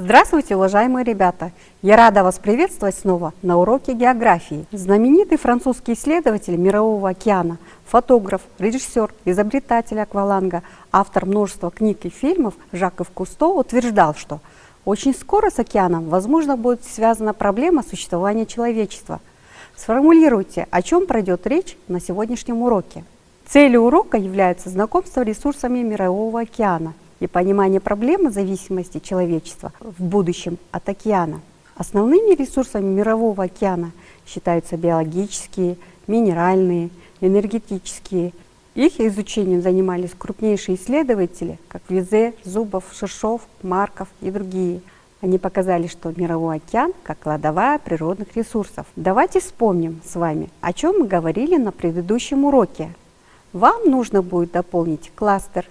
Здравствуйте, уважаемые ребята! Я рада вас приветствовать снова на уроке географии. Знаменитый французский исследователь Мирового океана, фотограф, режиссер, изобретатель акваланга, автор множества книг и фильмов Жак-Ив Кусто утверждал, что очень скоро с океаном, возможно, будет связана проблема существования человечества. Сформулируйте, о чем пройдет речь на сегодняшнем уроке. Целью урока является знакомство с ресурсами Мирового океана и понимание проблемы зависимости человечества в будущем от океана. Основными ресурсами Мирового океана считаются биологические, минеральные, энергетические. Их изучением занимались крупнейшие исследователи, как Визе, Зубов, Шершов, Марков и другие. Они показали, что Мировой океан как кладовая природных ресурсов. Давайте вспомним с вами, о чем мы говорили на предыдущем уроке. Вам нужно будет дополнить кластер.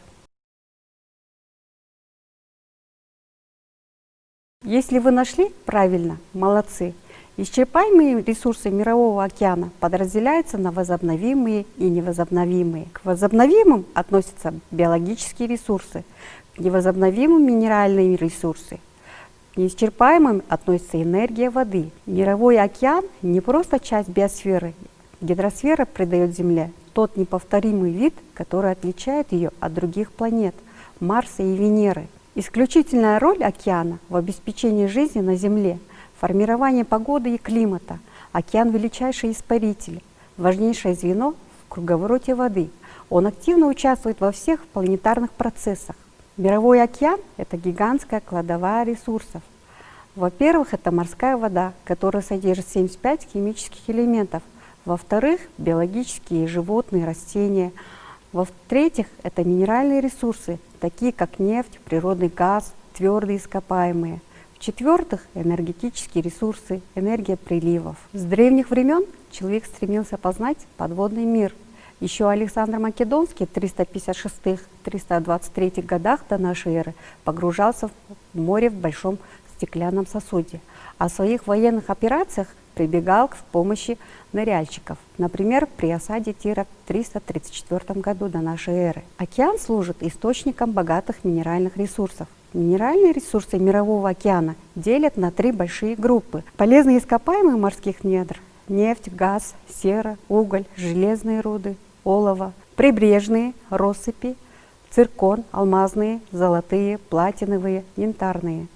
Если вы нашли правильно, молодцы. Исчерпаемые ресурсы Мирового океана подразделяются на возобновимые и невозобновимые. К возобновимым относятся биологические ресурсы, к невозобновимым минеральные ресурсы. К неисчерпаемым относится энергия воды. Мировой океан не просто часть биосферы. Гидросфера придает Земле тот неповторимый вид, который отличает ее от других планет – Марса и Венеры. Исключительная роль океана в обеспечении жизни на Земле, формировании погоды и климата. Океан – величайший испаритель, важнейшее звено в круговороте воды. Он активно участвует во всех планетарных процессах. Мировой океан – это гигантская кладовая ресурсов. Во-первых, это морская вода, которая содержит 75 химических элементов. Во-вторых, биологические животные, растения. Во-третьих, это минеральные ресурсы, такие как нефть, природный газ, твердые ископаемые. В-четвертых, энергетические ресурсы, энергия приливов. С древних времен человек стремился познать подводный мир. Еще Александр Македонский в 356-323 годах до нашей эры погружался в море в большом стеклянном сосуде. А в своих военных операциях прибегал к помощи ныряльщиков, например, при осаде Тира в 334 году до нашей эры. Океан служит источником богатых минеральных ресурсов. Минеральные ресурсы Мирового океана делят на три большие группы. Полезные ископаемые морских недр – нефть, газ, сера, уголь, железные руды, олово. Прибрежные – россыпи, циркон, алмазные, золотые, платиновые, янтарные.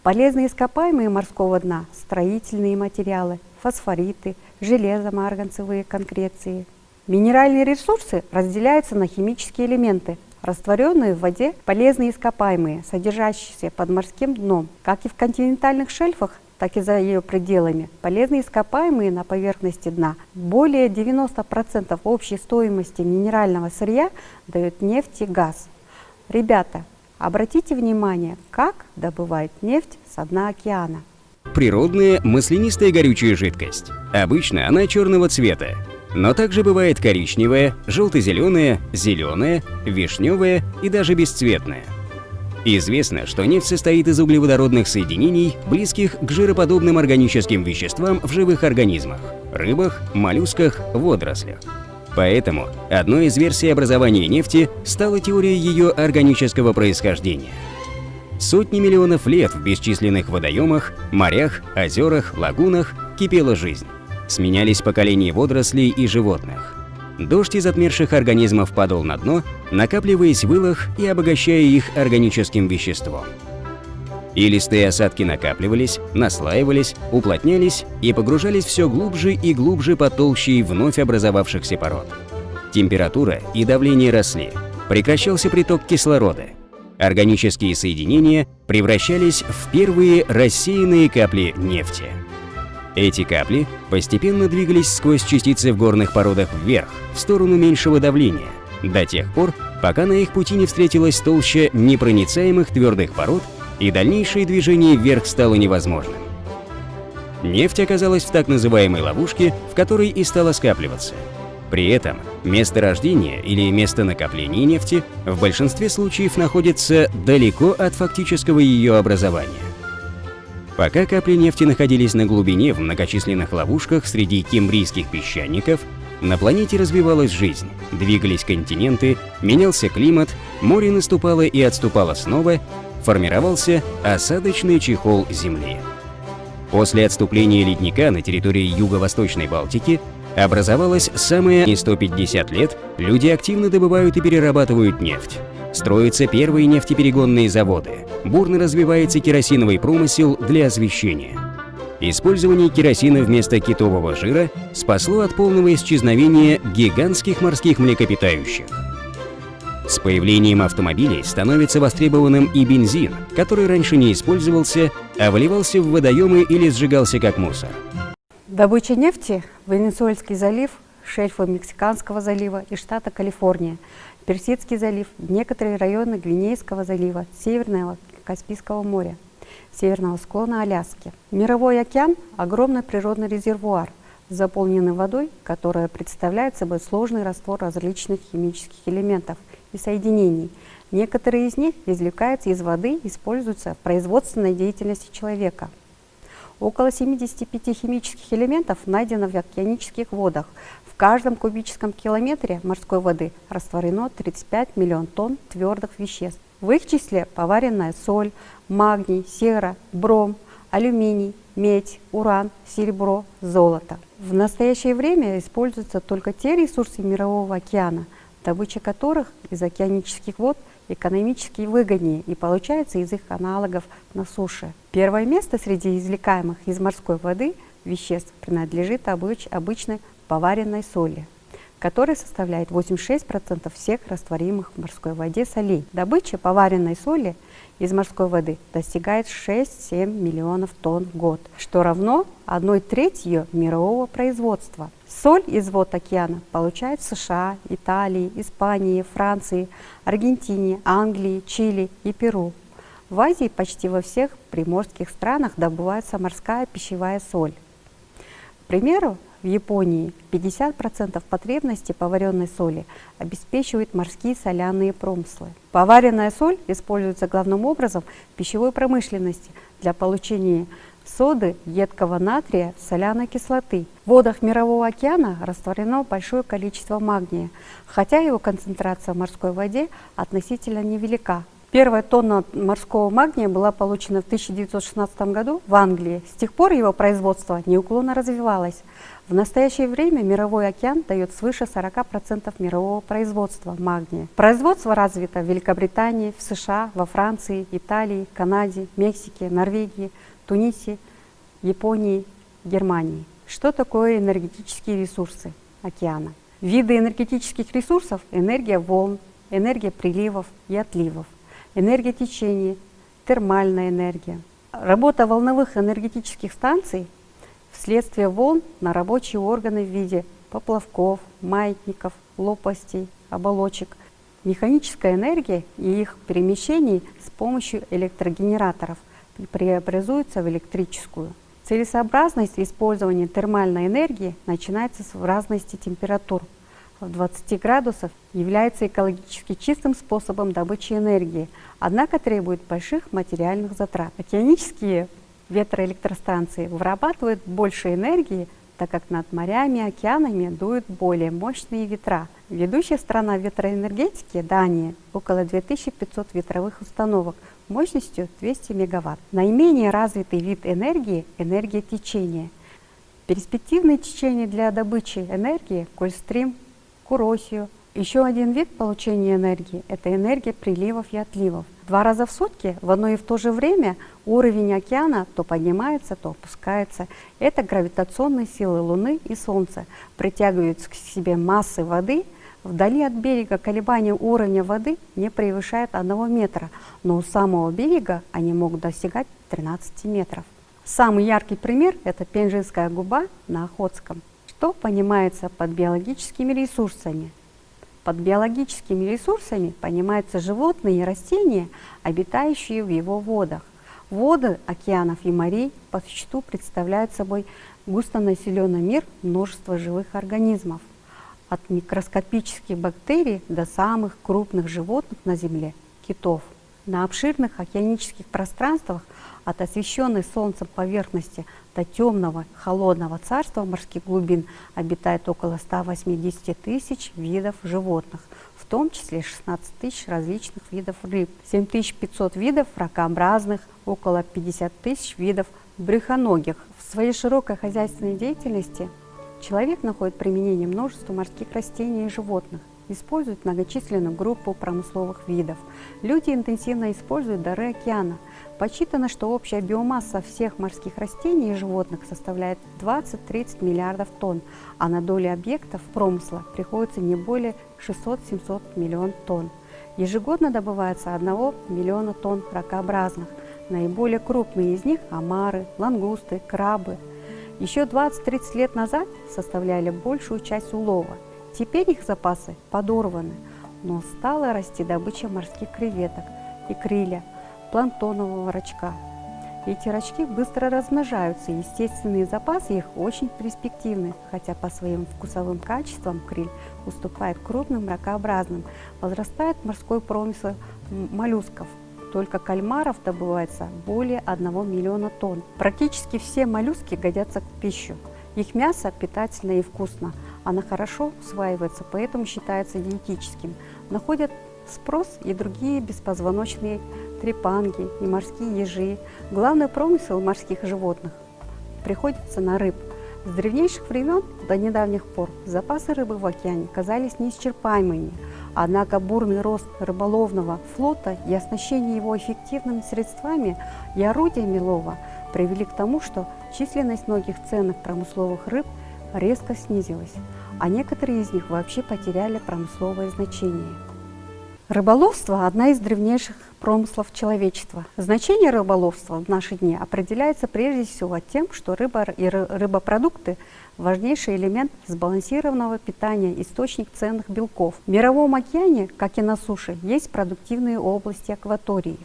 Полезные ископаемые морского дна – строительные материалы, фосфориты, железо-марганцевые конкреции. Минеральные ресурсы разделяются на химические элементы, растворенные в воде полезные ископаемые, содержащиеся под морским дном. Как и в континентальных шельфах, так и за ее пределами. Полезные ископаемые на поверхности дна. Более 90% общей стоимости минерального сырья дают нефть и газ. Ребята, обратите внимание, как добывают нефть со дна океана. Природная маслянистая горючая жидкость. Обычно она черного цвета, но также бывает коричневая, желто-зеленая, зеленая, вишневая и даже бесцветная. Известно, что нефть состоит из углеводородных соединений, близких к жироподобным органическим веществам в живых организмах – рыбах, моллюсках, водорослях. Поэтому одной из версий образования нефти стала теория ее органического происхождения. Сотни миллионов лет в бесчисленных водоемах, морях, озерах, лагунах кипела жизнь. Сменялись поколения водорослей и животных. Дождь из отмерших организмов падал на дно, накапливаясь в илах и обогащая их органическим веществом. Илистые осадки накапливались, наслаивались, уплотнялись и погружались все глубже и глубже под толщей вновь образовавшихся пород. Температура и давление росли, прекращался приток кислорода. Органические соединения превращались в первые рассеянные капли нефти. Эти капли постепенно двигались сквозь частицы в горных породах вверх, в сторону меньшего давления, до тех пор, пока на их пути не встретилась толща непроницаемых твердых пород, и дальнейшее движение вверх стало невозможным. Нефть оказалась в так называемой ловушке, в которой и стала скапливаться. При этом место рождения или место накопления нефти в большинстве случаев находится далеко от фактического ее образования. Пока капли нефти находились на глубине в многочисленных ловушках среди кембрийских песчаников, на планете развивалась жизнь, двигались континенты, менялся климат, море наступало и отступало снова, формировался осадочный чехол Земли. После отступления ледника на территории Юго-Восточной Балтики образовалась самая не 150 лет, люди активно добывают и перерабатывают нефть. Строятся первые нефтеперегонные заводы. Бурно развивается керосиновый промысел для освещения. Использование керосина вместо китового жира спасло от полного исчезновения гигантских морских млекопитающих. С появлением автомобилей становится востребованным и бензин, который раньше не использовался, а выливался в водоемы или сжигался как мусор. Добыча нефти – Венесуэльский залив, шельфы Мексиканского залива и штата Калифорния, Персидский залив, некоторые районы Гвинейского залива, Северного Каспийского моря, северного склона Аляски. Мировой океан – огромный природный резервуар, заполненный водой, которая представляет собой сложный раствор различных химических элементов и соединений. Некоторые из них извлекаются из воды и используются в производственной деятельности человека. Около 75 химических элементов найдено в океанических водах. В каждом кубическом километре морской воды растворено 35 миллионов тонн твердых веществ. В их числе поваренная соль, магний, сера, бром, алюминий, медь, уран, серебро, золото. В настоящее время используются только те ресурсы Мирового океана, добыча которых из океанических вод экономически выгоднее и получается из их аналогов на суше. Первое место среди извлекаемых из морской воды веществ принадлежит обычной поваренной соли, которая составляет 86% всех растворимых в морской воде солей. Добыча поваренной соли из морской воды достигает 6-7 миллионов тонн в год, что равно 1/3 ее мирового производства. Соль из вод океана получают в США, Италии, Испании, Франции, Аргентине, Англии, Чили и Перу. В Азии почти во всех приморских странах добывается морская пищевая соль. К примеру, в Японии 50% потребностей поваренной соли обеспечивают морские соляные промыслы. Поваренная соль используется главным образом в пищевой промышленности для получения соды, едкого натрия, соляной кислоты. В водах Мирового океана растворено большое количество магния, хотя его концентрация в морской воде относительно невелика. Первая тонна морского магния была получена в 1916 году в Англии. С тех пор его производство неуклонно развивалось. В настоящее время Мировой океан дает свыше 40% мирового производства магния. Производство развито в Великобритании, в США, во Франции, Италии, Канаде, Мексике, Норвегии, Тунисе, Японии, Германии. Что такое энергетические ресурсы океана? Виды энергетических ресурсов – энергия волн, энергия приливов и отливов, энергия течения, термальная энергия. Работа волновых энергетических станций вследствие волн на рабочие органы в виде поплавков, маятников, лопастей, оболочек. Механическая энергия и их перемещение с помощью электрогенераторов преобразуется в электрическую. Целесообразность использования термальной энергии начинается с разности температур. В 20 градусов является экологически чистым способом добычи энергии, однако требует больших материальных затрат. Океанические ветроэлектростанции вырабатывают больше энергии, так как над морями и океанами дуют более мощные ветра. Ведущая страна ветроэнергетики Дания около 2500 ветровых установок мощностью 200 мегаватт. Наименее развитый вид энергии – энергия течения. Перспективные течения для добычи энергии – Гольфстрим, Куросио. Еще один вид получения энергии – это энергия приливов и отливов. 2 раза в сутки в одно и в то же время уровень океана то поднимается, то опускается. Это гравитационные силы Луны и Солнца притягивают к себе массы воды. Вдали от берега колебания уровня воды не превышает 1 метра, но у самого берега они могут достигать 13 метров. Самый яркий пример – это Пенжинская губа на Охотском. Что понимается под биологическими ресурсами? Под биологическими ресурсами понимаются животные и растения, обитающие в его водах. Воды океанов и морей по существу представляют собой густонаселенный мир множества живых организмов. От микроскопических бактерий до самых крупных животных на Земле – китов. На обширных океанических пространствах от освещенной солнцем поверхности до темного холодного царства морских глубин обитает около 180 тысяч видов животных, в том числе 16 тысяч различных видов рыб, 7500 видов ракообразных, около 50 тысяч видов брюхоногих. В своей широкой хозяйственной деятельности человек находит применение множеству морских растений и животных, использует многочисленную группу промысловых видов. Люди интенсивно используют дары океана. Подсчитано, что общая биомасса всех морских растений и животных составляет 20-30 миллиардов тонн, а на долю объектов промысла приходится не более 600-700 миллионов тонн. Ежегодно добывается 1 миллиона тонн ракообразных. Наиболее крупные из них – омары, лангусты, крабы. Еще 20-30 лет назад составляли большую часть улова. Теперь их запасы подорваны, но стала расти добыча морских креветок, икрилля, планктонового рачка. Эти рачки быстро размножаются, естественные запасы их очень перспективны, хотя по своим вкусовым качествам криль уступает крупным ракообразным. Возрастает морской промысел моллюсков. Только кальмаров добывается более 1 миллиона тонн. Практически все моллюски годятся к пище. Их мясо питательно и вкусно, оно хорошо усваивается, поэтому считается диетическим. Находят спрос и другие беспозвоночные трепанги и морские ежи. Главный промысел морских животных приходится на рыб. С древнейших времен до недавних пор запасы рыбы в океане казались неисчерпаемыми. Однако бурный рост рыболовного флота и оснащение его эффективными средствами и орудиями лова привели к тому, что численность многих ценных промысловых рыб резко снизилась, а некоторые из них вообще потеряли промысловое значение. Рыболовство – одна из древнейших промыслов человечества. Значение рыболовства в наши дни определяется прежде всего тем, что рыба и рыбопродукты – важнейший элемент сбалансированного питания, источник ценных белков. В мировом океане, как и на суше, есть продуктивные области акватории.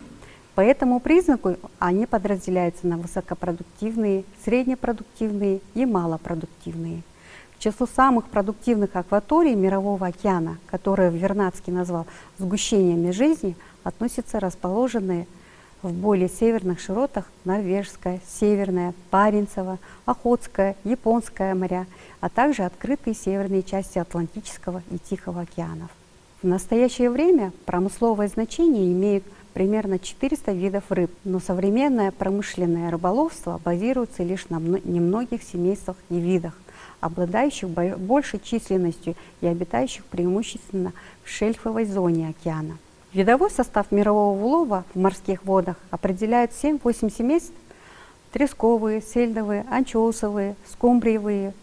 По этому признаку они подразделяются на высокопродуктивные, среднепродуктивные и малопродуктивные. К числу самых продуктивных акваторий Мирового океана, которые Вернадский назвал сгущениями жизни, относятся расположенные в более северных широтах Норвежское, Северное, Баренцево, Охотское, Японское моря, а также открытые северные части Атлантического и Тихого океанов. В настоящее время промысловое значение имеют примерно 400 видов рыб, но современное промышленное рыболовство базируется лишь на немногих семействах и видах, обладающих большей численностью и обитающих преимущественно в шельфовой зоне океана. Видовой состав мирового улова в морских водах определяет 7-8 семейств: тресковые, сельдовые, анчоусовые, скумбриевые,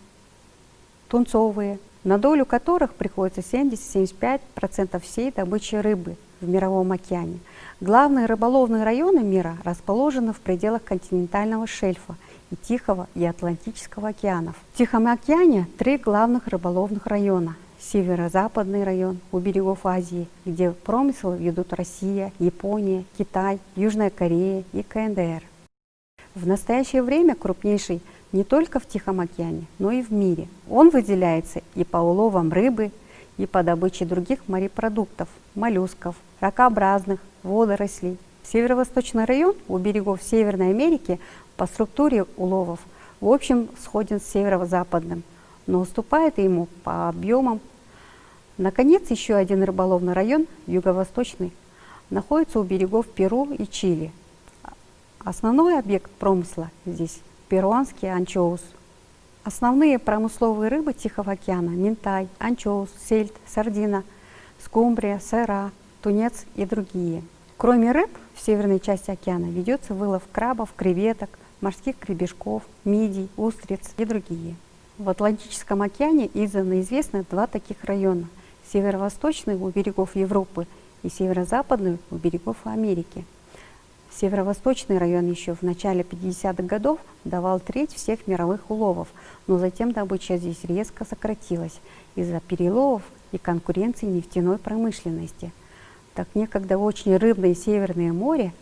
тунцовые, на долю которых приходится 70-75% всей добычи рыбы в Мировом океане. Главные рыболовные районы мира расположены в пределах континентального шельфа и Тихого и Атлантического океанов. В Тихом океане 3 главных рыболовных района. Северо-западный район у берегов Азии, где промысел ведут Россия, Япония, Китай, Южная Корея и КНДР. В настоящее время крупнейший не только в Тихом океане, но и в мире. Он выделяется и по уловам рыбы, и по добыче других морепродуктов, моллюсков, ракообразных, водорослей. Северо-восточный район у берегов Северной Америки по структуре уловов в общем сходен с северо-западным, но уступает ему по объемам. Наконец, еще один рыболовный район, юго-восточный, находится у берегов Перу и Чили. Основной объект промысла здесь – перуанский анчоус. Основные промысловые рыбы Тихого океана – минтай, анчоус, сельдь, сардина, скумбрия, сайра, тунец и другие. Кроме рыб, в северной части океана ведется вылов крабов, креветок, морских гребешков, мидий, устриц и другие. В Атлантическом океане издавна известны 2 таких района – северо-восточный у берегов Европы и северо-западный у берегов Америки. Северо-восточный район еще в начале 50-х годов давал треть всех мировых уловов, но затем добыча здесь резко сократилась из-за переловов и конкуренции нефтяной промышленности. Так некогда очень рыбное Северное море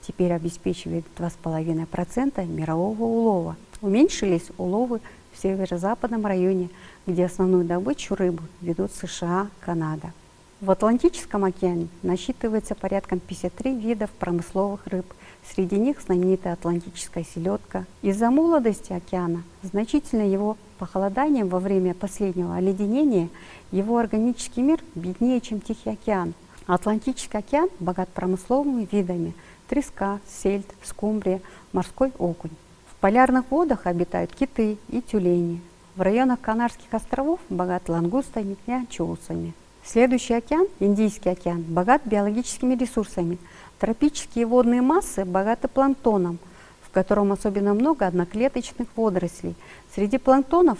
теперь обеспечивает 2,5% мирового улова. Уменьшились уловы в северо-западном районе, где основную добычу рыбы ведут США, Канада. В Атлантическом океане насчитывается порядка 53 видов промысловых рыб. Среди них знаменитая атлантическая селедка. Из-за молодости океана, значительно его похолоданием во время последнего оледенения, его органический мир беднее, чем Тихий океан. Атлантический океан богат промысловыми видами – треска, сельдь, скумбрия, морской окунь. В полярных водах обитают киты и тюлени. В районах Канарских островов богат лангустами и анчоусами. Следующий океан, Индийский океан, богат биологическими ресурсами. Тропические водные массы богаты планктоном, в котором особенно много одноклеточных водорослей. Среди планктонов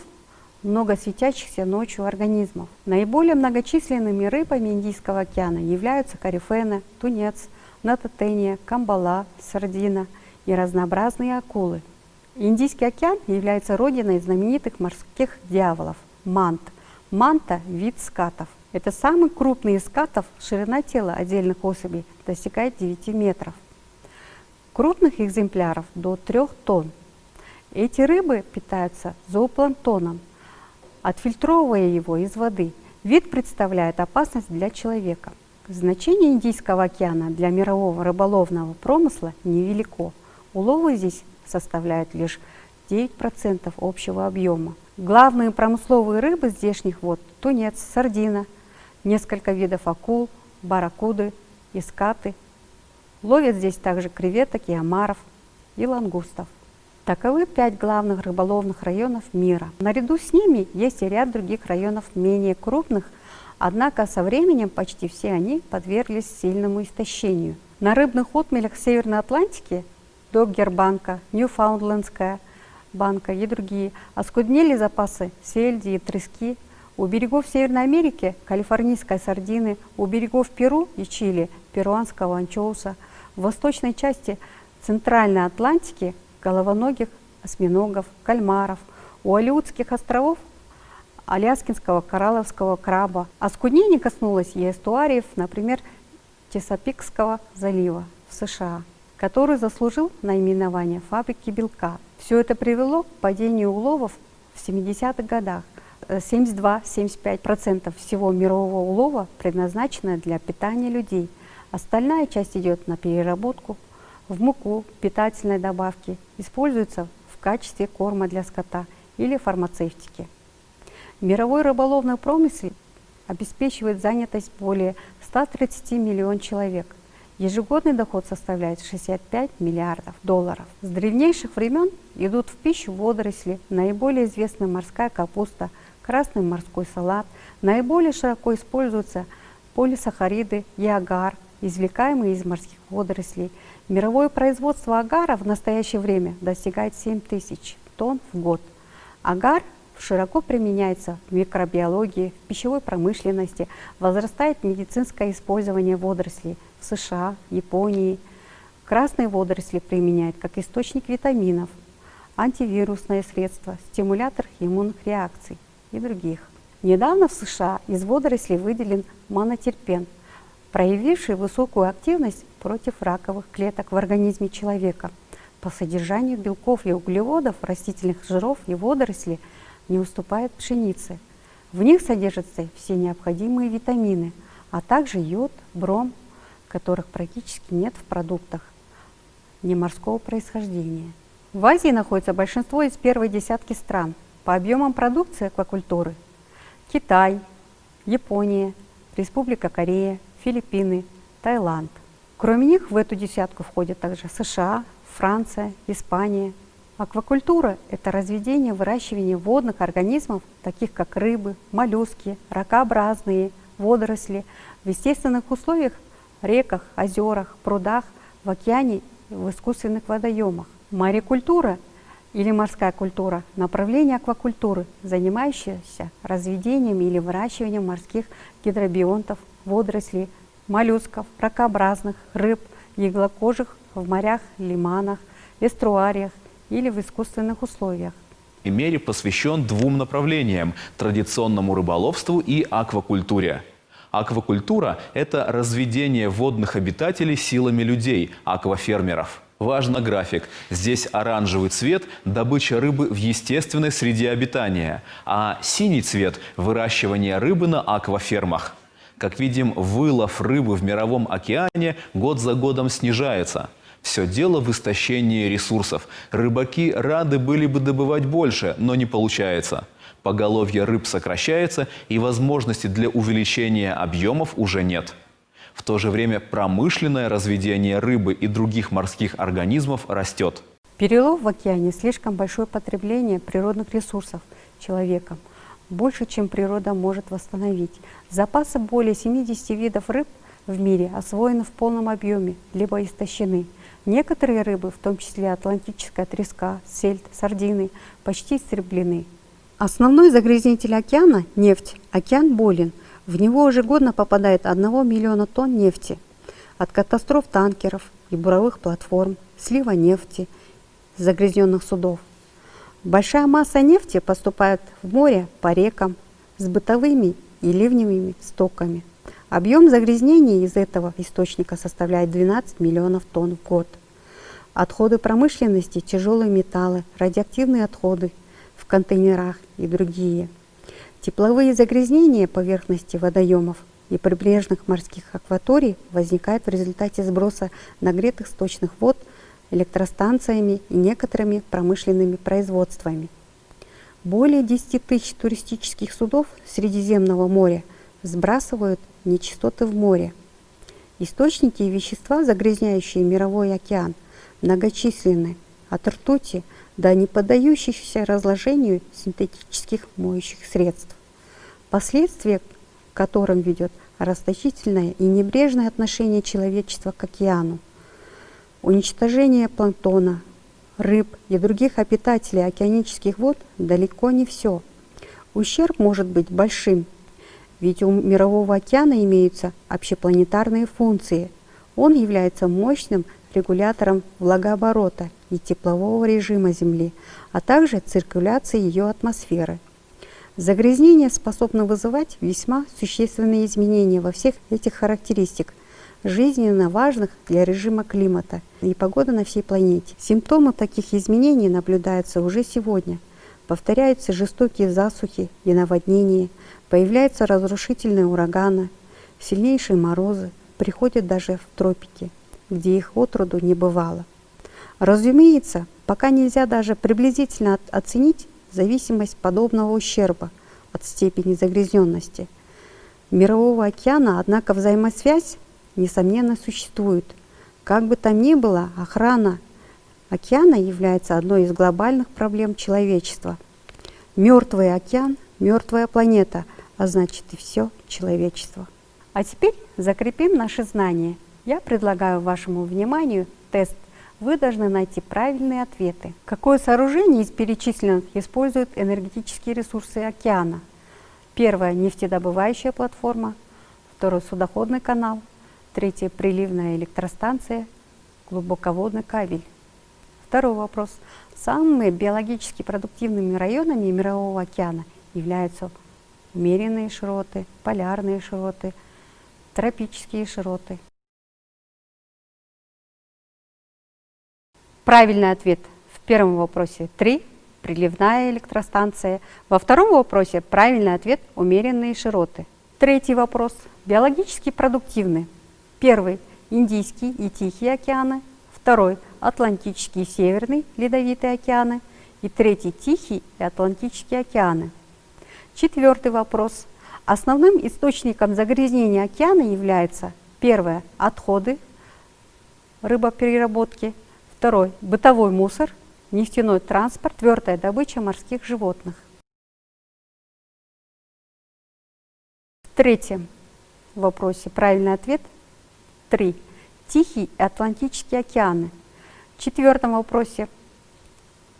много светящихся ночью организмов. Наиболее многочисленными рыбами Индийского океана являются корифена, тунец, натотения, камбала, сардина и разнообразные акулы. Индийский океан является родиной знаменитых морских дьяволов – мант. Манта – вид скатов. Это самый крупный из скатов, ширина тела отдельных особей достигает 9 метров. Крупных экземпляров до 3 тонн. Эти рыбы питаются зоопланктоном, отфильтровывая его из воды. Вид представляет опасность для человека. Значение Индийского океана для мирового рыболовного промысла невелико. Уловы здесь составляют лишь 9% общего объема. Главные промысловые рыбы здешних вод – тунец, сардина, несколько видов акул, барракуды и скаты. Ловят здесь также креветок и омаров и лангустов. Таковы 5 главных рыболовных районов мира. Наряду с ними есть и ряд других районов менее крупных, однако со временем почти все они подверглись сильному истощению. На рыбных отмелях Северной Атлантики – Доггер-банка, Ньюфаундлендская банка и другие – оскуднели запасы сельди и трески. У берегов Северной Америки – калифорнийской сардины, у берегов Перу и Чили – перуанского анчоуса, в восточной части Центральной Атлантики – головоногих осьминогов, кальмаров, у Алеутских островов – аляскинского коралловского краба. Оскуднение коснулось и эстуариев, например, Чесапикского залива в США, который заслужил наименование фабрики белка. Все это привело к падению уловов в 70-х годах. 72-75% всего мирового улова предназначено для питания людей. Остальная часть идет на переработку, в муку, питательной добавки, используется в качестве корма для скота или фармацевтики. Мировой рыболовный промысел обеспечивает занятость более 130 миллионов человек. Ежегодный доход составляет 65 миллиардов долларов. С древнейших времен идут в пищу водоросли, наиболее известна морская капуста, красный морской салат. Наиболее широко используются полисахариды и агар, извлекаемые из морских водорослей. Мировое производство агара в настоящее время достигает 7 тысяч тонн в год. Агар широко применяется в микробиологии, в пищевой промышленности, возрастает медицинское использование водорослей в США, Японии. Красные водоросли применяют как источник витаминов, антивирусное средство, стимулятор иммунных реакций и других. Недавно в США из водорослей выделен монотерпен, проявивший высокую активность против раковых клеток в организме человека. По содержанию белков и углеводов растительных жиров и водоросли не уступает пшенице. В них содержатся все необходимые витамины, а также йод, бром, которых практически нет в продуктах неморского происхождения. В Азии находится большинство из первой десятки стран по объемам продукции аквакультуры: Китай, Япония, Республика Корея, Филиппины, Таиланд. Кроме них в эту десятку входят также США, Франция, Испания. Аквакультура – это разведение, выращивание водных организмов, таких как рыбы, моллюски, ракообразные, водоросли, в естественных условиях – реках, озерах, прудах, в океане и в искусственных водоемах. Морекультура или морская культура – направление аквакультуры, занимающееся разведением или выращиванием морских гидробионтов, водорослей, моллюсков, ракообразных, рыб, иглокожих в морях, лиманах, эстуариях или в искусственных условиях. Мере посвящен двум направлениям – традиционному рыболовству и аквакультуре. Аквакультура – это разведение водных обитателей силами людей, аквафермеров. Важно график. Здесь оранжевый цвет – добыча рыбы в естественной среде обитания, а синий цвет – выращивание рыбы на аквафермах. Как видим, вылов рыбы в Мировом океане год за годом снижается. Все дело в истощении ресурсов. Рыбаки рады были бы добывать больше, но не получается. Поголовье рыб сокращается, и возможности для увеличения объемов уже нет. В то же время промышленное разведение рыбы и других морских организмов растет. Перелов в океане – слишком большое потребление природных ресурсов человеком, больше, чем природа может восстановить. Запасы более 70 видов рыб в мире освоены в полном объеме, либо истощены. Некоторые рыбы, в том числе атлантическая треска, сельдь, сардины, почти истреблены. Основной загрязнитель океана – нефть. Океан болен. В него ежегодно попадает 1 миллиона тонн нефти. От катастроф танкеров и буровых платформ, слива нефти, загрязненных судов. Большая масса нефти поступает в море по рекам с бытовыми и ливневыми стоками. Объем загрязнений из этого источника составляет 12 миллионов тонн в год. Отходы промышленности, тяжелые металлы, радиоактивные отходы в контейнерах и другие. Тепловые загрязнения поверхности водоемов и прибрежных морских акваторий возникают в результате сброса нагретых сточных вод электростанциями и некоторыми промышленными производствами. Более 10 тысяч туристических судов Средиземного моря сбрасывают нечистоты в море. Источники и вещества, загрязняющие Мировой океан, многочисленны, от ртути до неподдающихся разложению синтетических моющих средств. Последствия, к которым ведет расточительное и небрежное отношение человечества к океану. Уничтожение планктона, рыб и других обитателей океанических вод далеко не все. Ущерб может быть большим, ведь у Мирового океана имеются общепланетарные функции. Он является мощным регулятором влагооборота и теплового режима Земли, а также циркуляции ее атмосферы. Загрязнение способно вызывать весьма существенные изменения во всех этих характеристиках, жизненно важных для режима климата и погоды на всей планете. Симптомы таких изменений наблюдаются уже сегодня. Повторяются жестокие засухи и наводнения, появляются разрушительные ураганы, сильнейшие морозы, приходят даже в тропики, где их отроду не бывало. Разумеется, пока нельзя даже приблизительно оценить зависимость подобного ущерба от степени загрязненности Мирового океана, однако взаимосвязь, несомненно, существует. Как бы там ни было, охрана океана является одной из глобальных проблем человечества. Мертвый океан – мертвая планета, а значит и все человечество. А теперь закрепим наши знания. Я предлагаю вашему вниманию тест. Вы должны найти правильные ответы. Какое сооружение из перечисленных использует энергетические ресурсы океана? Первое – нефтедобывающая платформа. Второе – судоходный канал. Третье – приливная электростанция. Глубоководный кабель. Второй вопрос. Самыми биологически продуктивными районами Мирового океана являются умеренные широты, полярные широты, тропические широты. Правильный ответ в первом вопросе 3, приливная электростанция. Во втором вопросе правильный ответ – умеренные широты. Третий вопрос. Биологически продуктивны. Первый – Индийский и Тихий океаны. Второй – Атлантический и Северный ледовитые океаны. И третий – Тихий и Атлантический океаны. Четвертый вопрос. Основным источником загрязнения океана является первое – отходы рыбопереработки. Второй – бытовой мусор, нефтяной транспорт, четвертое – добыча морских животных. В третьем вопросе правильный ответ 3. Тихий и Атлантический океаны. В четвертом вопросе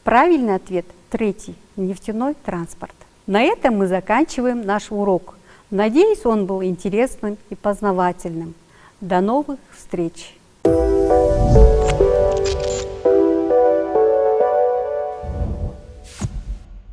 правильный ответ 3. Нефтяной транспорт. На этом мы заканчиваем наш урок. Надеюсь, он был интересным и познавательным. До новых встреч!